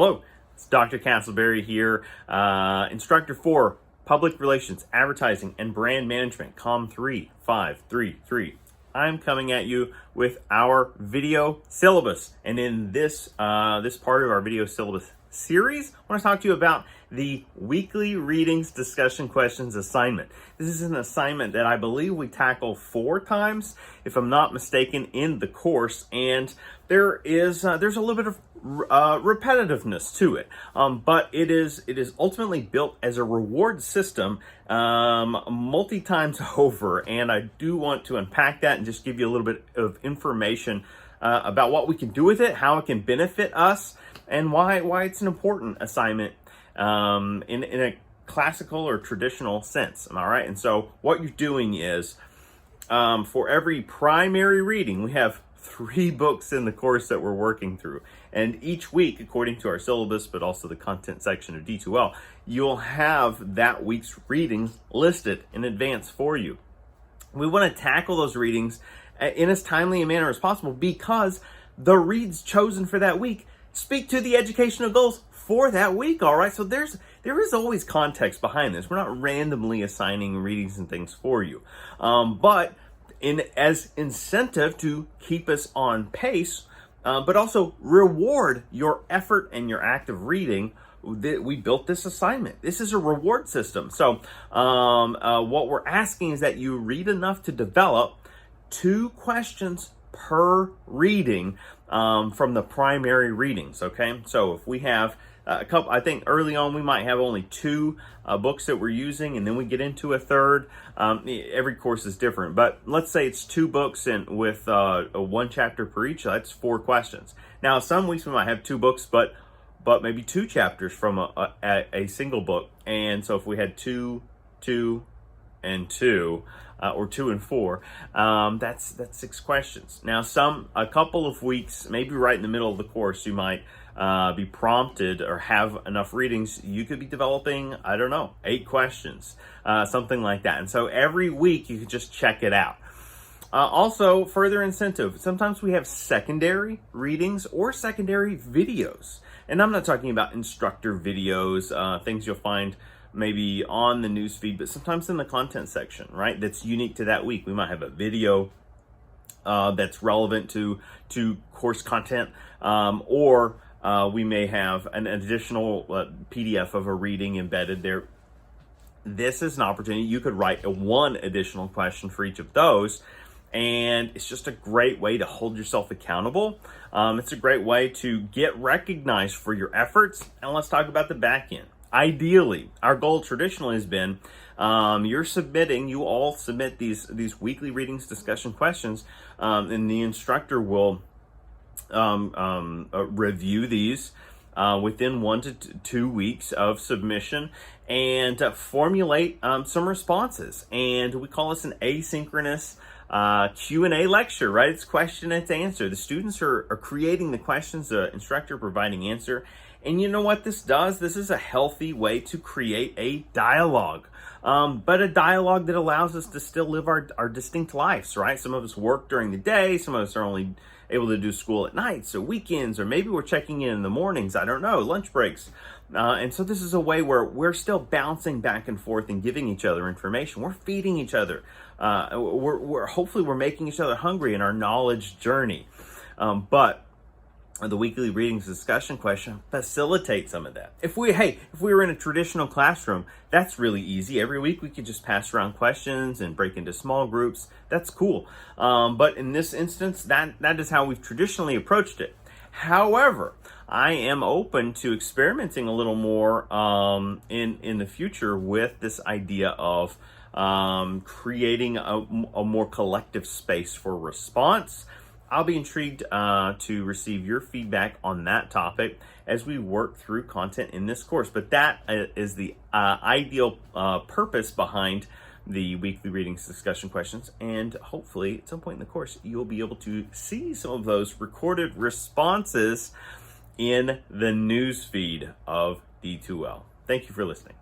Hello, it's Dr. Castleberry here, instructor for Public Relations, Advertising, and Brand Management, COM 3533. I'm coming at you with our video syllabus, and in this part of our video syllabus series, I want to talk to you about the weekly readings discussion questions assignment. This is an assignment that I believe we tackle 4 times, if I'm not mistaken, in the course, and there's a little bit of repetitiveness to it, but it is ultimately built as a reward system multi times over, and I do want to unpack that and just give you a little bit of information about what we can do with it, how it can benefit us, and why it's an important assignment in a classical or traditional sense. All right, and so what you're doing is for every primary reading, we have 3 books in the course that we're working through. And each week, according to our syllabus, but also the content section of D2L, you'll have that week's readings listed in advance for you. We want to tackle those readings in as timely a manner as possible because the reads chosen for that week speak to the educational goals for that week, all right? So there is always context behind this. We're not randomly assigning readings and things for you. But as incentive to keep us on pace, but also reward your effort and your active reading, we built this assignment. This is a reward system. So what we're asking is that you read enough to develop 2 questions per reading from the primary readings, okay? So if we have a couple, I think early on we might have only 2 books that we're using, and then we get into a third. Every course is different, but let's say it's 2 books and with 1 chapter per each. That's 4 questions. Now, some weeks we might have 2 books, but maybe 2 chapters from a single book. And so if we had 2, 2, and 2, or 2 and 4, that's 6 questions. Now, a couple of weeks, maybe right in the middle of the course, you might be prompted or have enough readings. You could be developing, I don't know, 8 questions, something like that. And so every week you could just check it out. Also, further incentive. Sometimes we have secondary readings or secondary videos. And I'm not talking about instructor videos, things you'll find maybe on the news feed, but sometimes in the content section, right? That's unique to that week. We might have a video that's relevant to course content, or we may have an additional PDF of a reading embedded there. This is an opportunity. You could write 1 additional question for each of those, and it's just a great way to hold yourself accountable. It's a great way to get recognized for your efforts. And let's talk about the back end. Ideally, our goal traditionally has been you all submit these weekly readings discussion questions, and the instructor will review these within 1 to 2 weeks of submission and formulate some responses. And we call this an asynchronous Q&A lecture, right? It's question, it's answer. The students are creating the questions, the instructor providing answer. And you know what this does? This is a healthy way to create a dialogue, but a dialogue that allows us to still live our distinct lives, right? Some of us work during the day. Some of us are only able to do school at nights or weekends, or maybe we're checking in the mornings. I don't know, lunch breaks. And so this is a way where we're still bouncing back and forth and giving each other information. We're feeding each other. Hopefully we're making each other hungry in our knowledge journey. But the weekly readings discussion question facilitates some of that. If we were in a traditional classroom, that's really easy. Every week we could just pass around questions and break into small groups. That's cool. But in this instance, that is how we've traditionally approached it. However, I am open to experimenting a little more in the future with this idea of creating a more collective space for response. I'll be intrigued to receive your feedback on that topic as we work through content in this course. But that is the ideal purpose behind the weekly readings discussion questions. And hopefully at some point in the course, you'll be able to see some of those recorded responses in the news feed of D2L. Thank you for listening.